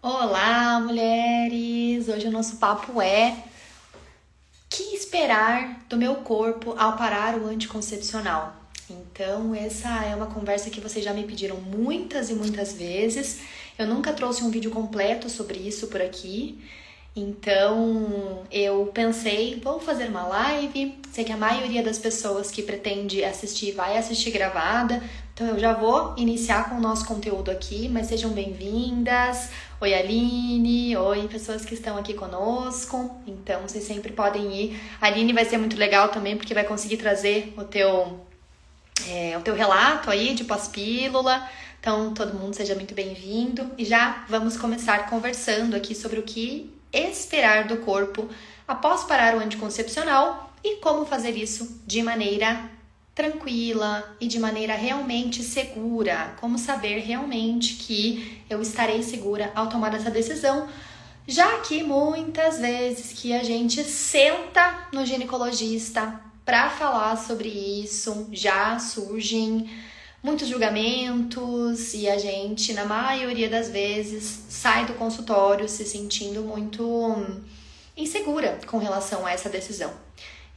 Olá, mulheres! Hoje o nosso papo é: que esperar do meu corpo ao parar o anticoncepcional? Então, essa é uma conversa que vocês já me pediram muitas e muitas vezes. Eu nunca trouxe um vídeo completo sobre isso por aqui. Então, eu pensei, vou fazer uma live. Sei que a maioria das pessoas que pretende assistir vai assistir gravada. Então, eu já vou iniciar com o nosso conteúdo aqui, mas sejam bem-vindas. Oi, Aline. Oi, pessoas que estão aqui conosco. Então, vocês sempre podem ir. A Aline vai ser muito legal também, porque vai conseguir trazer o teu relato aí de pós-pílula. Então, todo mundo seja muito bem-vindo. E já vamos começar conversando aqui sobre o que esperar do corpo após parar o anticoncepcional e como fazer isso de maneira tranquila e de maneira realmente segura. Como saber realmente que eu estarei segura ao tomar essa decisão, já que muitas vezes que a gente senta no ginecologista para falar sobre isso, já surgem muitos julgamentos e a gente, na maioria das vezes, sai do consultório se sentindo muito insegura com relação a essa decisão.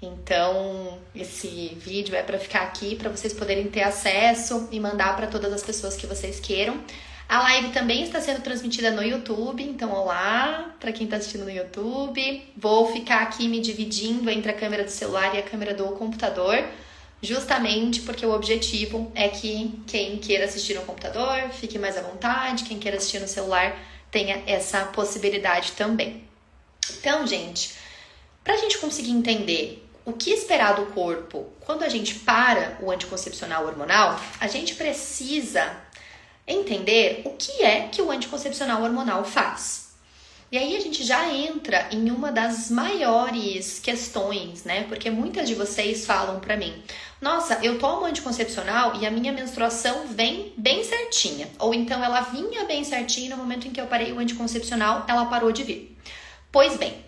Então, esse vídeo é para ficar aqui, para vocês poderem ter acesso e mandar para todas as pessoas que vocês queiram. A live também está sendo transmitida no YouTube, então olá para quem está assistindo no YouTube. Vou ficar aqui me dividindo entre a câmera do celular e a câmera do computador, justamente porque o objetivo é que quem queira assistir no computador fique mais à vontade, quem queira assistir no celular tenha essa possibilidade também. Então, gente, para a gente conseguir entender o que esperar do corpo quando a gente para o anticoncepcional hormonal, a gente precisa entender o que é que o anticoncepcional hormonal faz. E aí a gente já entra em uma das maiores questões, né? Porque muitas de vocês falam pra mim: nossa, eu tomo anticoncepcional e a minha menstruação vem bem certinha. Ou então ela vinha bem certinha e no momento em que eu parei o anticoncepcional, ela parou de vir. Pois bem,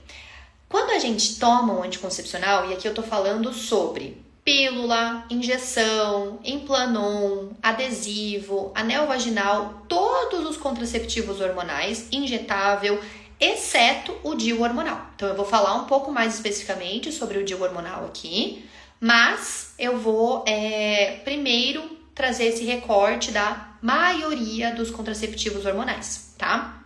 quando a gente toma um anticoncepcional, e aqui eu tô falando sobre pílula, injeção, Implanon, adesivo, anel vaginal, todos os contraceptivos hormonais, injetável, exceto o DIU hormonal. Então eu vou falar um pouco mais especificamente sobre o DIU hormonal aqui, mas eu vou primeiro trazer esse recorte da maioria dos contraceptivos hormonais, tá?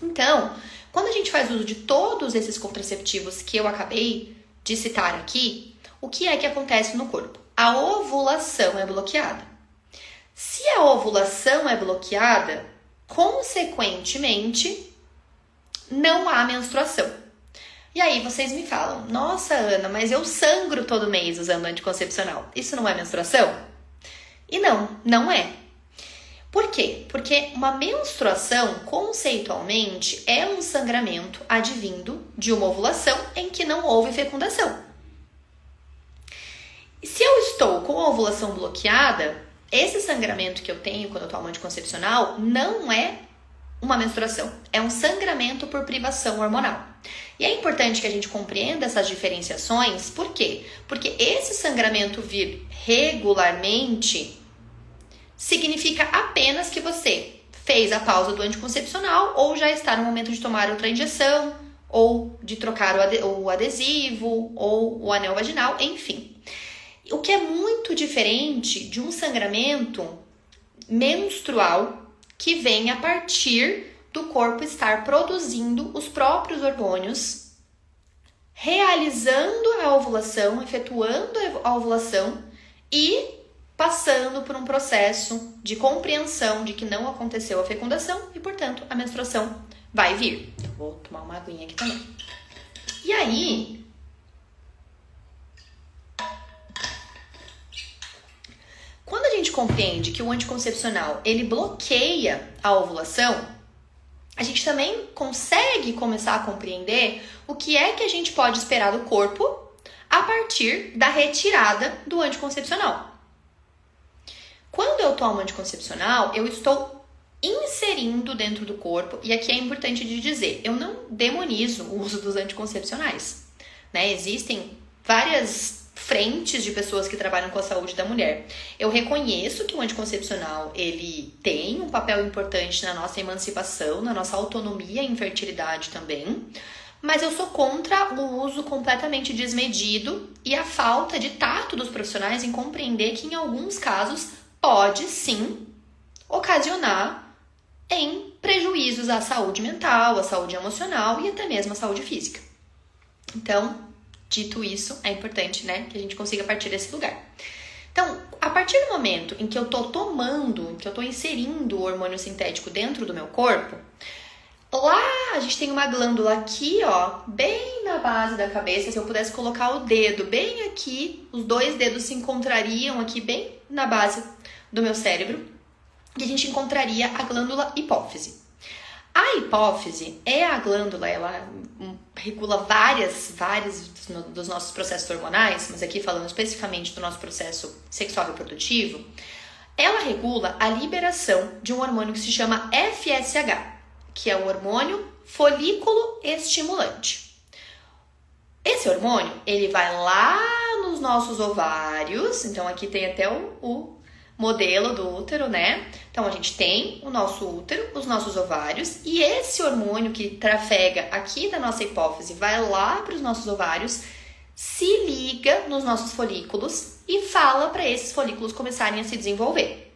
Então, quando a gente faz uso de todos esses contraceptivos que eu acabei de citar aqui, o que é que acontece no corpo? A ovulação é bloqueada. Se a ovulação é bloqueada, consequentemente, não há menstruação. E aí vocês me falam: nossa, Ana, mas eu sangro todo mês usando anticoncepcional. Isso não é menstruação? E não é. Por quê? Porque uma menstruação, conceitualmente, é um sangramento advindo de uma ovulação em que não houve fecundação. E se eu estou com a ovulação bloqueada, esse sangramento que eu tenho quando eu tomo anticoncepcional não é uma menstruação, é um sangramento por privação hormonal. E é importante que a gente compreenda essas diferenciações, por quê? Porque esse sangramento vir regularmente significa apenas que você fez a pausa do anticoncepcional ou já está no momento de tomar outra injeção, ou de trocar o adesivo, ou o anel vaginal, enfim. O que é muito diferente de um sangramento menstrual que vem a partir do corpo estar produzindo os próprios hormônios, realizando a ovulação, efetuando a ovulação e passando por um processo de compreensão de que não aconteceu a fecundação e, portanto, a menstruação vai vir. Eu vou tomar uma aguinha aqui também. E aí, quando a gente compreende que o anticoncepcional, ele bloqueia a ovulação, a gente também consegue começar a compreender o que é que a gente pode esperar do corpo a partir da retirada do anticoncepcional. Quando eu tomo anticoncepcional, eu estou inserindo dentro do corpo, e aqui é importante de dizer, eu não demonizo o uso dos anticoncepcionais, né? Existem várias frentes de pessoas que trabalham com a saúde da mulher. Eu reconheço que o anticoncepcional, ele tem um papel importante na nossa emancipação, na nossa autonomia em fertilidade também, mas eu sou contra o uso completamente desmedido e a falta de tato dos profissionais em compreender que em alguns casos pode sim ocasionar em prejuízos à saúde mental, à saúde emocional e até mesmo à saúde física. Então, dito isso, é importante, né, que a gente consiga partir desse lugar. Então, a partir do momento em que eu tô inserindo o hormônio sintético dentro do meu corpo, lá a gente tem uma glândula aqui, ó, bem na base da cabeça. Se eu pudesse colocar o dedo bem aqui, os dois dedos se encontrariam aqui bem na base do meu cérebro e a gente encontraria a glândula hipófise. A hipófise é a glândula, ela regula vários dos nossos processos hormonais, mas aqui falando especificamente do nosso processo sexual reprodutivo. Ela regula a liberação de um hormônio que se chama FSH, que é o hormônio folículo estimulante. Esse hormônio, ele vai lá nos nossos ovários, então aqui tem até o modelo do útero, né? Então, a gente tem o nosso útero, os nossos ovários, e esse hormônio que trafega aqui da nossa hipófise vai lá para os nossos ovários, se liga nos nossos folículos e fala para esses folículos começarem a se desenvolver.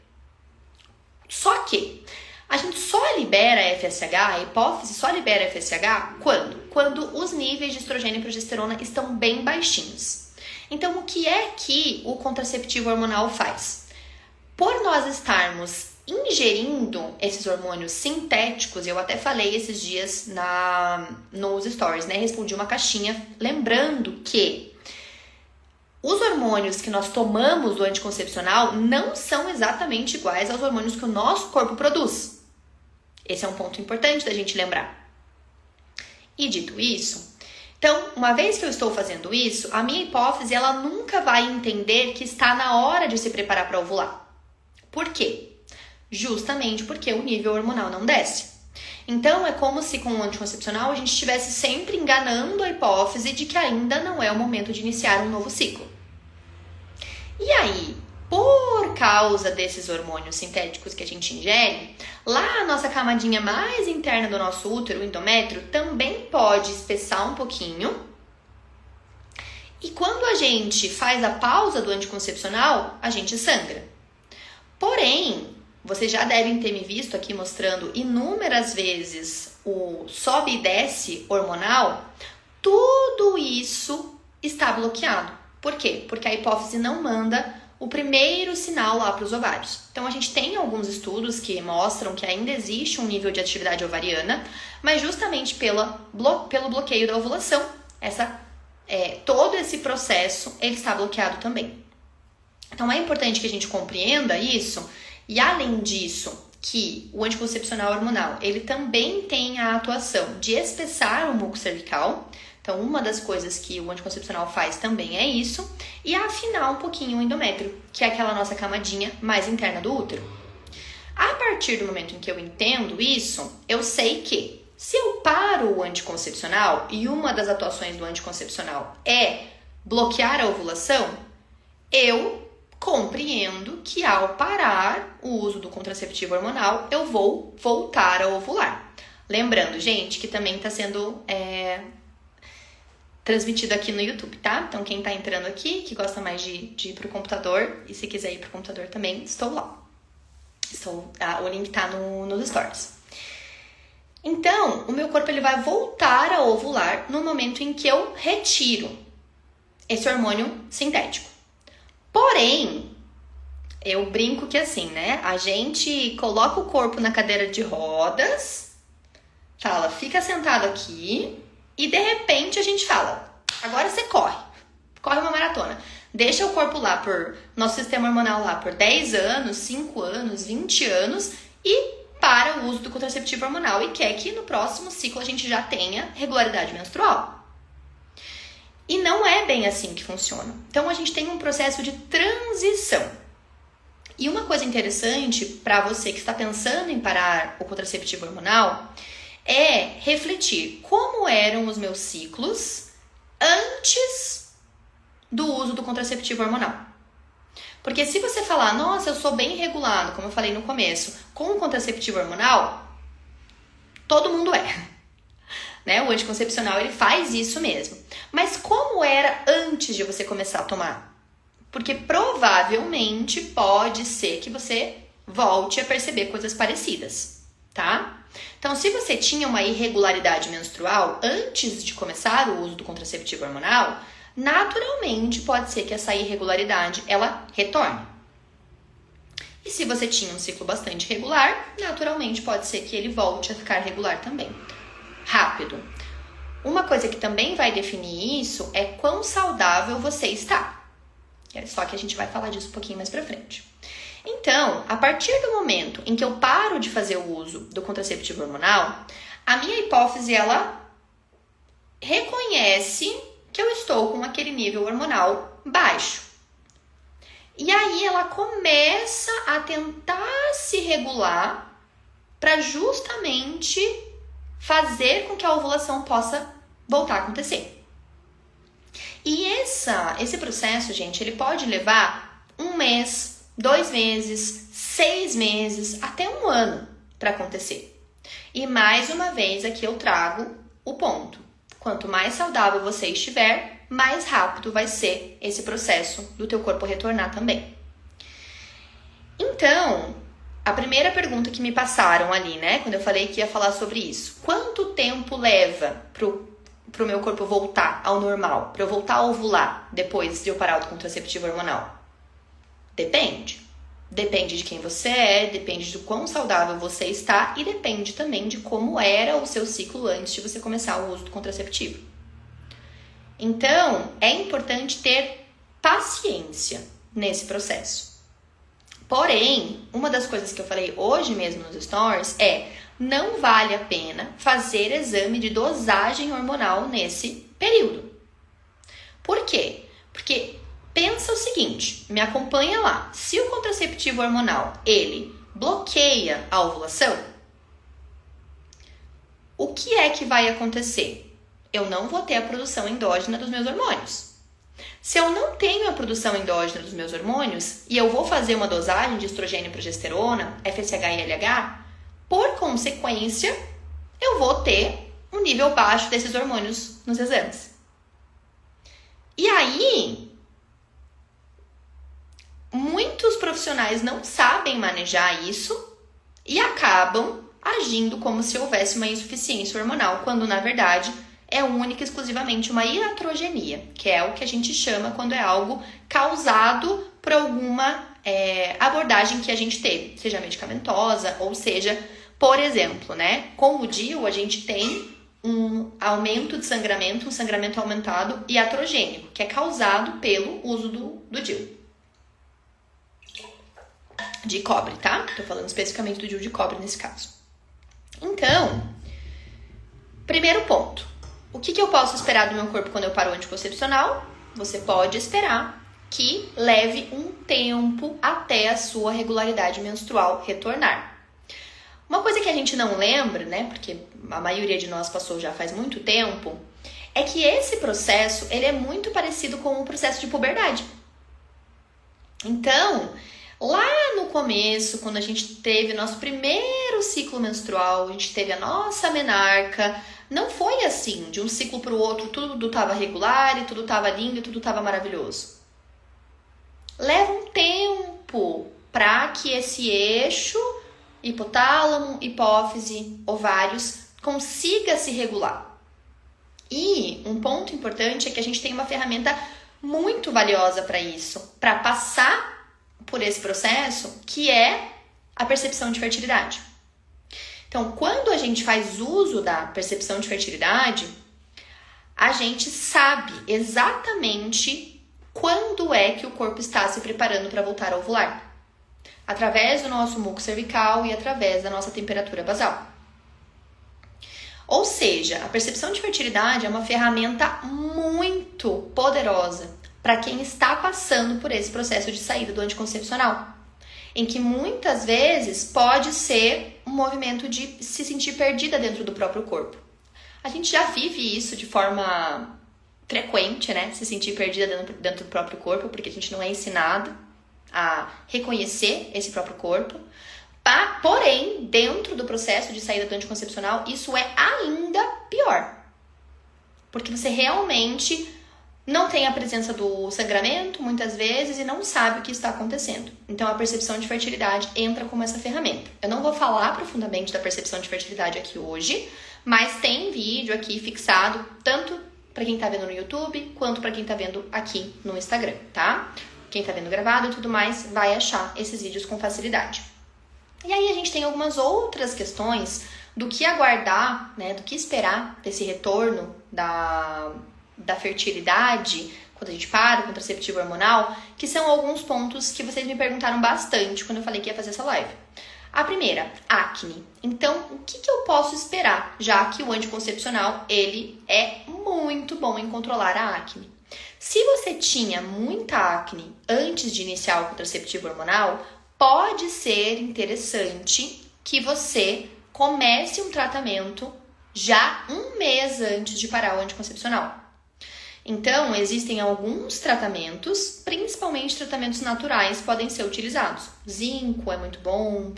Só que a gente só libera FSH, a hipófise só libera FSH quando? Quando os níveis de estrogênio e progesterona estão bem baixinhos. Então, o que é que o contraceptivo hormonal faz? Por nós estarmos ingerindo esses hormônios sintéticos, eu até falei esses dias nos stories, né? Respondi uma caixinha lembrando que os hormônios que nós tomamos do anticoncepcional não são exatamente iguais aos hormônios que o nosso corpo produz. Esse é um ponto importante da gente lembrar. E dito isso, então, uma vez que eu estou fazendo isso, a minha hipófise ela nunca vai entender que está na hora de se preparar para ovular. Por quê? Justamente porque o nível hormonal não desce. Então, é como se com o anticoncepcional a gente estivesse sempre enganando a hipófise de que ainda não é o momento de iniciar um novo ciclo. E aí, por causa desses hormônios sintéticos que a gente ingere, lá a nossa camadinha mais interna do nosso útero, o endométrio, também pode espessar um pouquinho. E quando a gente faz a pausa do anticoncepcional, a gente sangra. Porém, vocês já devem ter me visto aqui mostrando inúmeras vezes o sobe e desce hormonal. Tudo isso está bloqueado. Por quê? Porque a hipófise não manda o primeiro sinal lá para os ovários. Então, a gente tem alguns estudos que mostram que ainda existe um nível de atividade ovariana, mas justamente pelo bloqueio da ovulação, todo esse processo ele está bloqueado também. Então, é importante que a gente compreenda isso e, além disso, que o anticoncepcional hormonal, ele também tem a atuação de espessar o muco cervical. Então, uma das coisas que o anticoncepcional faz também é isso. E afinar um pouquinho o endométrio, que é aquela nossa camadinha mais interna do útero. A partir do momento em que eu entendo isso, eu sei que se eu paro o anticoncepcional, e uma das atuações do anticoncepcional é bloquear a ovulação, eu compreendo que ao parar o uso do contraceptivo hormonal, eu vou voltar a ovular. Lembrando, gente, que também está sendo transmitido aqui no YouTube, tá? Então, quem tá entrando aqui, que gosta mais de ir pro computador, e se quiser ir pro computador também, estou lá. O link tá nos stories. Então, o meu corpo ele vai voltar a ovular no momento em que eu retiro esse hormônio sintético. Porém, eu brinco que assim, né? A gente coloca o corpo na cadeira de rodas, fala, fica sentado aqui, e de repente a gente fala, agora você corre uma maratona. Deixa o corpo lá nosso sistema hormonal lá por 10 anos, 5 anos, 20 anos e para o uso do contraceptivo hormonal e quer que no próximo ciclo a gente já tenha regularidade menstrual. E não é bem assim que funciona. Então, a gente tem um processo de transição. E uma coisa interessante para você que está pensando em parar o contraceptivo hormonal é refletir como eram os meus ciclos antes do uso do contraceptivo hormonal. Porque se você falar, nossa, eu sou bem regulado, como eu falei no começo, com o contraceptivo hormonal, todo mundo é. Né? O anticoncepcional, ele faz isso mesmo. Mas como era antes de você começar a tomar? Porque provavelmente pode ser que você volte a perceber coisas parecidas, tá? Então, se você tinha uma irregularidade menstrual antes de começar o uso do contraceptivo hormonal, naturalmente pode ser que essa irregularidade, ela retorne. E se você tinha um ciclo bastante regular, naturalmente pode ser que ele volte a ficar regular também. Rápido. Uma coisa que também vai definir isso é quão saudável você está. Só que a gente vai falar disso um pouquinho mais pra frente. Então, a partir do momento em que eu paro de fazer o uso do contraceptivo hormonal, a minha hipófise, ela reconhece que eu estou com aquele nível hormonal baixo. E aí ela começa a tentar se regular para justamente fazer com que a ovulação possa voltar a acontecer. E esse processo, gente, ele pode levar 1 mês, 2 meses, 6 meses, até 1 ano para acontecer. E mais uma vez aqui eu trago o ponto. Quanto mais saudável você estiver, mais rápido vai ser esse processo do teu corpo retornar também. Então, a primeira pergunta que me passaram ali, né, quando eu falei que ia falar sobre isso. Quanto tempo leva pro meu corpo voltar ao normal, para eu voltar a ovular depois de eu parar o contraceptivo hormonal? Depende. Depende de quem você é, depende de quão saudável você está e depende também de como era o seu ciclo antes de você começar o uso do contraceptivo. Então, é importante ter paciência nesse processo. Porém, uma das coisas que eu falei hoje mesmo nos stories é: não vale a pena fazer exame de dosagem hormonal nesse período. Por quê? Porque pensa o seguinte, me acompanha lá. Se o contraceptivo hormonal, ele bloqueia a ovulação, o que é que vai acontecer? Eu não vou ter a produção endógena dos meus hormônios. Se eu não tenho a produção endógena dos meus hormônios e eu vou fazer uma dosagem de estrogênio e progesterona, FSH e LH, por consequência, eu vou ter um nível baixo desses hormônios nos exames. E aí, muitos profissionais não sabem manejar isso e acabam agindo como se houvesse uma insuficiência hormonal, quando na verdade é única e exclusivamente uma iatrogenia, que é o que a gente chama quando é algo causado por alguma abordagem que a gente teve, seja medicamentosa ou seja, por exemplo, né, com o DIU a gente tem um aumento de sangramento, um sangramento aumentado iatrogênico, que é causado pelo uso do DIU. De cobre, tá? Tô falando especificamente do DIU de cobre nesse caso. Então, primeiro ponto. O que eu posso esperar do meu corpo quando eu paro o anticoncepcional? Você pode esperar que leve um tempo até a sua regularidade menstrual retornar. Uma coisa que a gente não lembra, né, porque a maioria de nós passou já faz muito tempo, é que esse processo, ele é muito parecido com o processo de puberdade. Então, lá no começo, quando a gente teve nosso primeiro ciclo menstrual, a gente teve a nossa menarca, não foi assim, de um ciclo para o outro, tudo estava regular e tudo estava lindo e tudo estava maravilhoso. Leva um tempo para que esse eixo, hipotálamo, hipófise, ovários, consiga se regular. E um ponto importante é que a gente tem uma ferramenta muito valiosa para isso, para passar por esse processo, que é a percepção de fertilidade. Então, quando a gente faz uso da percepção de fertilidade, a gente sabe exatamente quando é que o corpo está se preparando para voltar a ovular. Através do nosso muco cervical e através da nossa temperatura basal. Ou seja, a percepção de fertilidade é uma ferramenta muito poderosa para quem está passando por esse processo de saída do anticoncepcional, em que muitas vezes pode ser um movimento de se sentir perdida dentro do próprio corpo. A gente já vive isso de forma frequente, né? Se sentir perdida dentro do próprio corpo, porque a gente não é ensinado a reconhecer esse próprio corpo. Porém, dentro do processo de saída do anticoncepcional, isso é ainda pior. Porque você realmente não tem a presença do sangramento, muitas vezes, e não sabe o que está acontecendo. Então, a percepção de fertilidade entra como essa ferramenta. Eu não vou falar profundamente da percepção de fertilidade aqui hoje, mas tem vídeo aqui fixado, tanto para quem tá vendo no YouTube, quanto para quem tá vendo aqui no Instagram, tá? Quem tá vendo gravado e tudo mais, vai achar esses vídeos com facilidade. E aí a gente tem algumas outras questões do que aguardar, né, do que esperar desse retorno da fertilidade, quando a gente para o contraceptivo hormonal, que são alguns pontos que vocês me perguntaram bastante quando eu falei que ia fazer essa live. A primeira, acne. Então, o que eu posso esperar, já que o anticoncepcional, ele é muito bom em controlar a acne? Se você tinha muita acne antes de iniciar o contraceptivo hormonal, pode ser interessante que você comece um tratamento já um mês antes de parar o anticoncepcional. Então, existem alguns tratamentos, principalmente tratamentos naturais, podem ser utilizados. Zinco é muito bom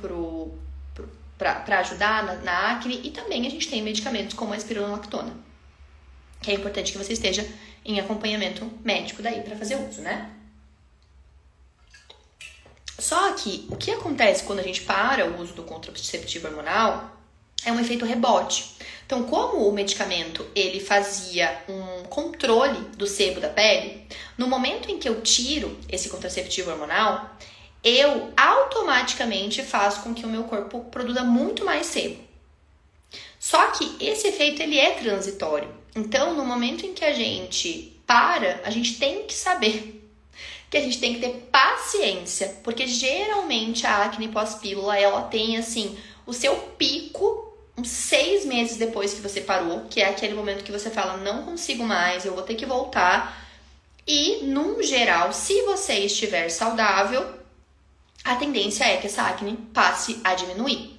para ajudar na acne, e também a gente tem medicamentos como a espironolactona, que é importante que você esteja em acompanhamento médico daí para fazer uso, né? Só que o que acontece quando a gente para o uso do contraceptivo hormonal é um efeito rebote. Então, como o medicamento ele fazia um controle do sebo da pele, no momento em que eu tiro esse contraceptivo hormonal, eu automaticamente faço com que o meu corpo produza muito mais sebo. Só que esse efeito ele é transitório. Então, no momento em que a gente para, a gente tem que saber que a gente tem que ter paciência, porque geralmente a acne pós-pílula, ela tem assim o seu pico uns 6 meses depois que você parou, que é aquele momento que você fala, não consigo mais, eu vou ter que voltar. E, num geral, se você estiver saudável, a tendência é que essa acne passe a diminuir.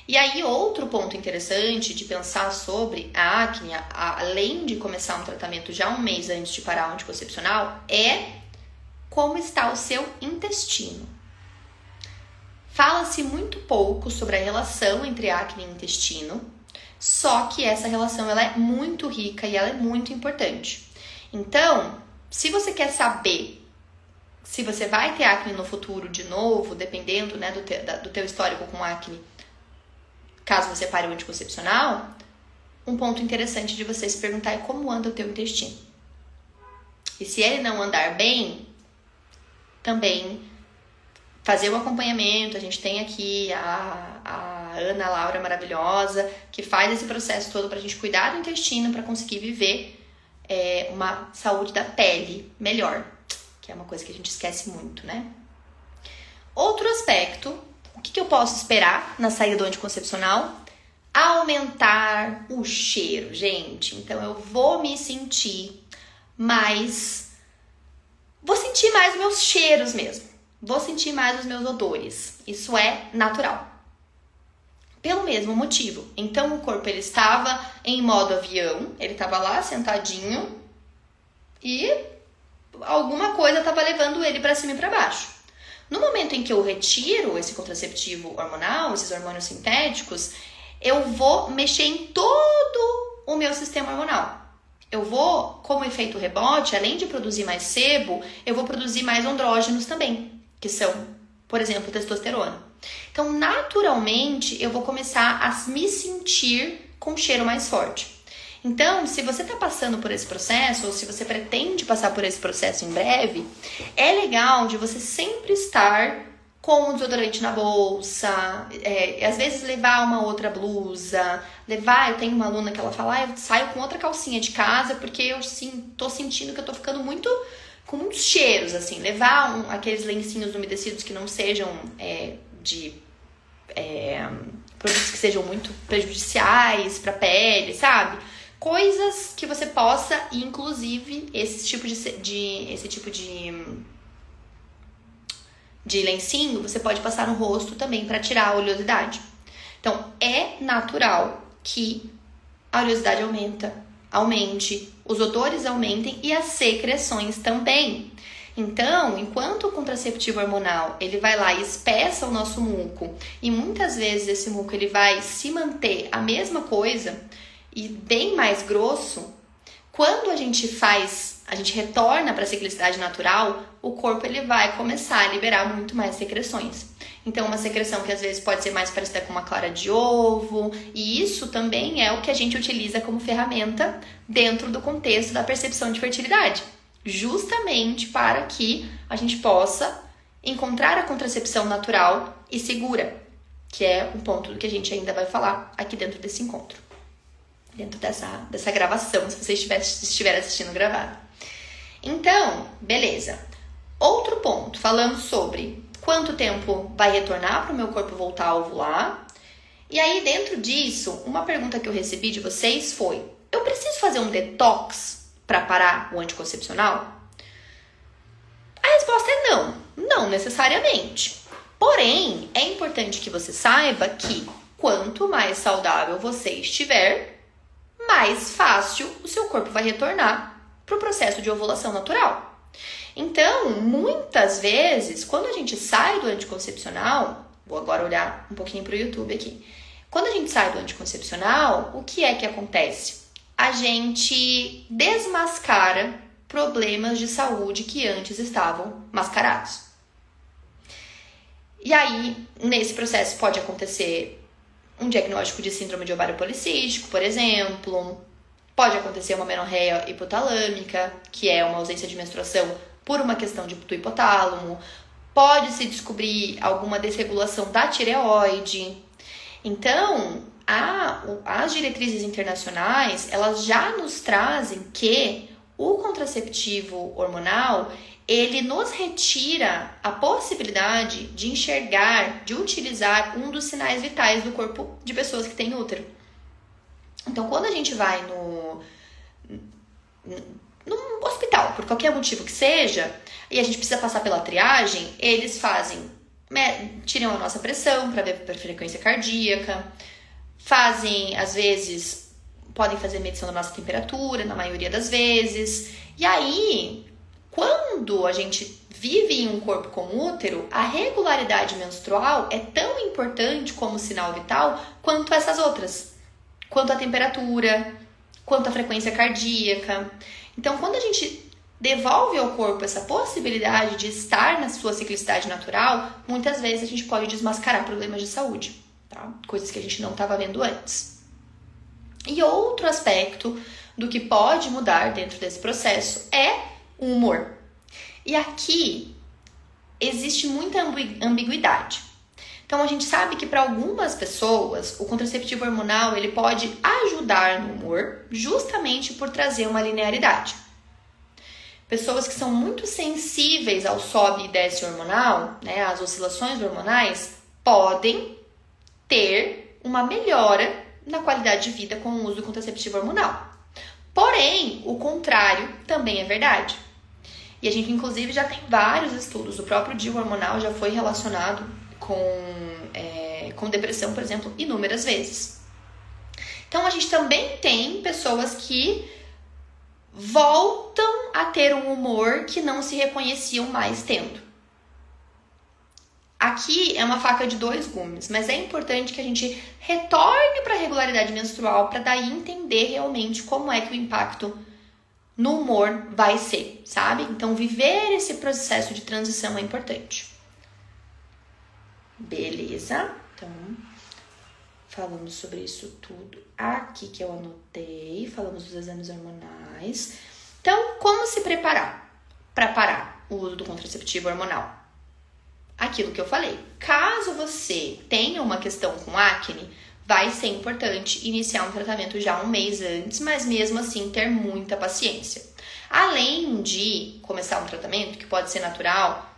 E aí, outro ponto interessante de pensar sobre a acne, além de começar um tratamento já um mês antes de parar o anticoncepcional, é como está o seu intestino. Fala-se muito pouco sobre a relação entre acne e intestino, só que essa relação ela é muito rica e ela é muito importante. Então, se você quer saber se você vai ter acne no futuro de novo, dependendo, né, do teu histórico com acne, caso você pare o anticoncepcional, um ponto interessante de você se perguntar é como anda o teu intestino. E se ele não andar bem, também fazer o acompanhamento. A gente tem aqui a Ana Laura maravilhosa, que faz esse processo todo pra gente cuidar do intestino, pra conseguir viver uma saúde da pele melhor, que é uma coisa que a gente esquece muito, né? Outro aspecto, o que eu posso esperar na saída do anticoncepcional? Aumentar o cheiro, gente. Então eu vou me sentir mais... Vou sentir mais meus cheiros mesmo. Vou sentir mais os meus odores. Isso é natural. Pelo mesmo motivo. Então, o corpo ele estava em modo avião. Ele estava lá sentadinho. E alguma coisa estava levando ele para cima e para baixo. No momento em que eu retiro esse contraceptivo hormonal, esses hormônios sintéticos, eu vou mexer em todo o meu sistema hormonal. Eu vou, como efeito rebote, além de produzir mais sebo, eu vou produzir mais andrógenos também, que são, por exemplo, testosterona. Então, naturalmente, eu vou começar a me sentir com um cheiro mais forte. Então, se você está passando por esse processo, ou se você pretende passar por esse processo em breve, é legal de você sempre estar com o desodorante na bolsa, às vezes levar uma outra blusa, eu tenho uma aluna que ela fala, eu saio com outra calcinha de casa porque eu tô sentindo que eu tô ficando com muitos cheiros, assim, levar aqueles lencinhos umedecidos que não sejam produtos que sejam muito prejudiciais pra pele, sabe? Coisas que você possa, inclusive, esse tipo de lencinho, você pode passar no rosto também para tirar a oleosidade. Então, é natural que a oleosidade aumenta aumente, os odores aumentem e as secreções também. Então, enquanto o contraceptivo hormonal ele vai lá e espessa o nosso muco, e muitas vezes esse muco ele vai se manter a mesma coisa e bem mais grosso, quando a gente retorna para a ciclicidade natural, o corpo ele vai começar a liberar muito mais secreções. Então, uma secreção que às vezes pode ser mais parecida com uma clara de ovo, e isso também é o que a gente utiliza como ferramenta dentro do contexto da percepção de fertilidade, justamente para que a gente possa encontrar a contracepção natural e segura, que é um ponto que a gente ainda vai falar aqui dentro desse encontro, dentro dessa gravação, se você estiver assistindo gravado. Então, beleza. Outro ponto, falando sobre quanto tempo vai retornar para o meu corpo voltar a ovular. E aí, dentro disso, uma pergunta que eu recebi de vocês foi: eu preciso fazer um detox para parar o anticoncepcional? A resposta é não, não necessariamente. Porém, é importante que você saiba que quanto mais saudável você estiver, mais fácil o seu corpo vai retornar para o processo de ovulação natural. Então, muitas vezes, quando a gente sai do anticoncepcional, vou agora olhar um pouquinho para o YouTube aqui. Quando a gente sai do anticoncepcional, o que é que acontece? A gente desmascara problemas de saúde que antes estavam mascarados. E aí, nesse processo pode acontecer um diagnóstico de síndrome de ovário policístico, por exemplo. Pode acontecer uma menorreia hipotalâmica, que é uma ausência de menstruação por uma questão do hipotálamo. Pode-se descobrir alguma desregulação da tireoide. Então, as diretrizes internacionais, elas já nos trazem que o contraceptivo hormonal, ele nos retira a possibilidade de enxergar, de utilizar um dos sinais vitais do corpo de pessoas que têm útero. Então, quando a gente vai num hospital, por qualquer motivo que seja, e a gente precisa passar pela triagem, eles tiram a nossa pressão para ver a frequência cardíaca, às vezes, podem fazer medição da nossa temperatura, na maioria das vezes. E aí, quando a gente vive em um corpo com útero, a regularidade menstrual é tão importante como sinal vital quanto essas outras. Quanto a temperatura, quanto a frequência cardíaca. Então, quando a gente devolve ao corpo essa possibilidade de estar na sua ciclicidade natural, muitas vezes a gente pode desmascarar problemas de saúde, tá? Coisas que a gente não estava vendo antes. E outro aspecto do que pode mudar dentro desse processo é o humor. E aqui existe muita ambiguidade. Então, a gente sabe que para algumas pessoas, o contraceptivo hormonal ele pode ajudar no humor justamente por trazer uma linearidade. Pessoas que são muito sensíveis ao sobe e desce hormonal, né, às oscilações hormonais, podem ter uma melhora na qualidade de vida com o uso do contraceptivo hormonal. Porém, o contrário também é verdade. E a gente, inclusive, já tem vários estudos. O próprio DIU hormonal já foi relacionado com depressão, por exemplo, inúmeras vezes. Então, a gente também tem pessoas que voltam a ter um humor que não se reconheciam mais tendo. Aqui é uma faca de dois gumes, mas é importante que a gente retorne para a regularidade menstrual para daí entender realmente como é que o impacto no humor vai ser, sabe? Então, viver esse processo de transição é importante. Beleza? Então, falamos sobre isso tudo aqui que eu anotei. Falamos dos exames hormonais. Então, como se preparar para parar o uso do contraceptivo hormonal? Aquilo que eu falei. Caso você tenha uma questão com acne, vai ser importante iniciar um tratamento já um mês antes, mas mesmo assim ter muita paciência. Além de começar um tratamento, que pode ser natural,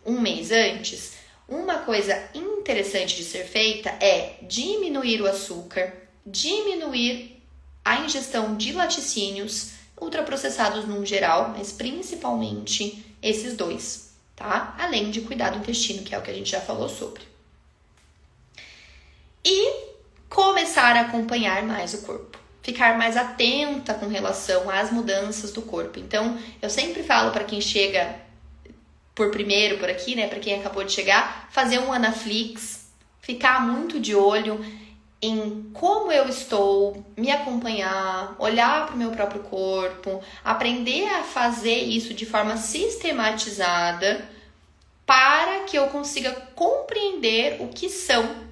um mês antes, uma coisa interessante de ser feita é diminuir o açúcar, diminuir a ingestão de laticínios, ultraprocessados no geral, mas principalmente esses dois, tá? Além de cuidar do intestino, que é o que a gente já falou sobre. E começar a acompanhar mais o corpo. ficar mais atenta com relação às mudanças do corpo. Então, eu sempre falo para quem chega por primeiro por aqui, né, para quem acabou de chegar, fazer um Anaflix, ficar muito de olho em como eu estou, me acompanhar, olhar para o meu próprio corpo, aprender a fazer isso de forma sistematizada para que eu consiga compreender o que são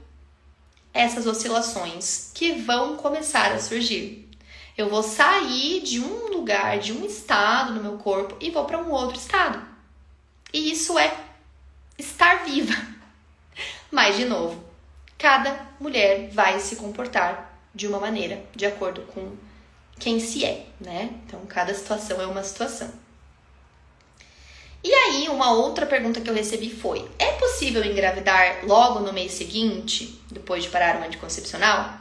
essas oscilações que vão começar a surgir. Eu vou sair de um lugar, de um estado no meu corpo e vou para um outro estado. E isso é estar viva. Mas, de novo, cada mulher vai se comportar de uma maneira, de acordo com quem se é, né? Então, cada situação é uma situação. E aí, uma outra pergunta que eu recebi foi: é possível engravidar logo no mês seguinte, depois de parar o anticoncepcional?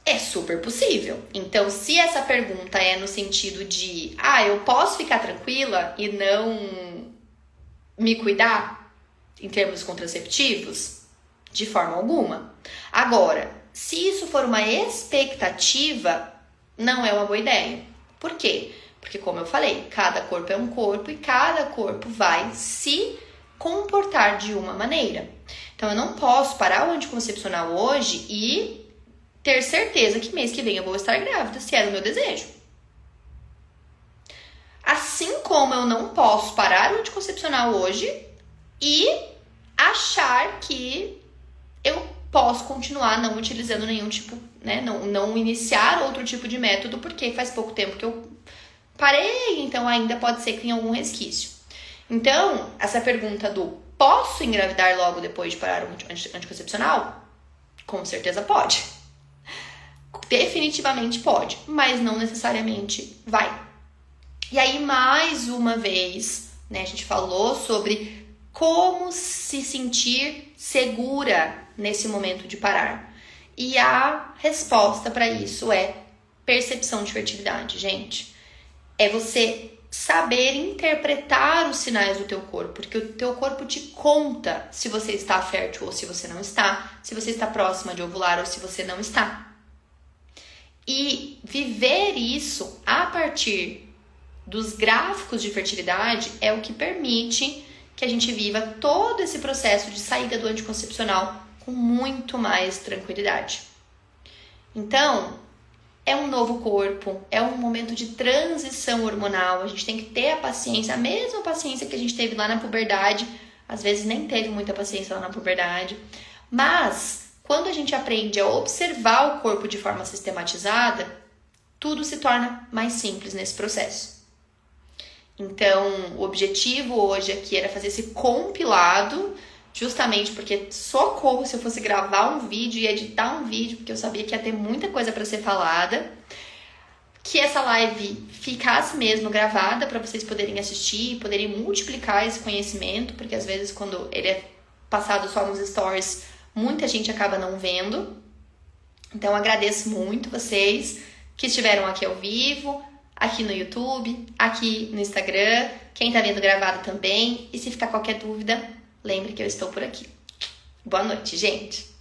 É super possível. Então, se essa pergunta é no sentido de eu posso ficar tranquila e não me cuidar em termos contraceptivos? De forma alguma. Agora, se isso for uma expectativa, não é uma boa ideia. Por quê? Porque, como eu falei, cada corpo é um corpo e cada corpo vai se comportar de uma maneira. Então, eu não posso parar o anticoncepcional hoje e ter certeza que mês que vem eu vou estar grávida, se é o meu desejo. Assim como eu não posso parar o anticoncepcional hoje e achar que eu posso continuar não utilizando nenhum tipo, né, não iniciar outro tipo de método, porque faz pouco tempo que eu parei, então ainda pode ser que tenha algum resquício. Então, essa pergunta do posso engravidar logo depois de parar o anticoncepcional? Com certeza pode. Definitivamente pode, mas não necessariamente vai. E aí, mais uma vez, né, a gente falou sobre como se sentir segura nesse momento de parar. E a resposta para isso é percepção de fertilidade, gente. É você saber interpretar os sinais do teu corpo, porque o teu corpo te conta se você está fértil ou se você não está, se você está próxima de ovular ou se você não está. E viver isso a partir dos gráficos de fertilidade é o que permite que a gente viva todo esse processo de saída do anticoncepcional com muito mais tranquilidade. Então, é um novo corpo, é um momento de transição hormonal, a gente tem que ter a paciência, a mesma paciência que a gente teve lá na puberdade, às vezes nem teve muita paciência lá na puberdade, mas quando a gente aprende a observar o corpo de forma sistematizada, tudo se torna mais simples nesse processo. Então, o objetivo hoje aqui era fazer esse compilado, justamente porque socorro se eu fosse gravar um vídeo e editar um vídeo, porque eu sabia que ia ter muita coisa para ser falada, que essa live ficasse mesmo gravada para vocês poderem assistir, poderem multiplicar esse conhecimento, porque às vezes quando ele é passado só nos stories, muita gente acaba não vendo. Então, agradeço muito vocês que estiveram aqui ao vivo, aqui no YouTube, aqui no Instagram, quem tá vendo gravado também. E se ficar qualquer dúvida, lembre que eu estou por aqui. Boa noite, gente!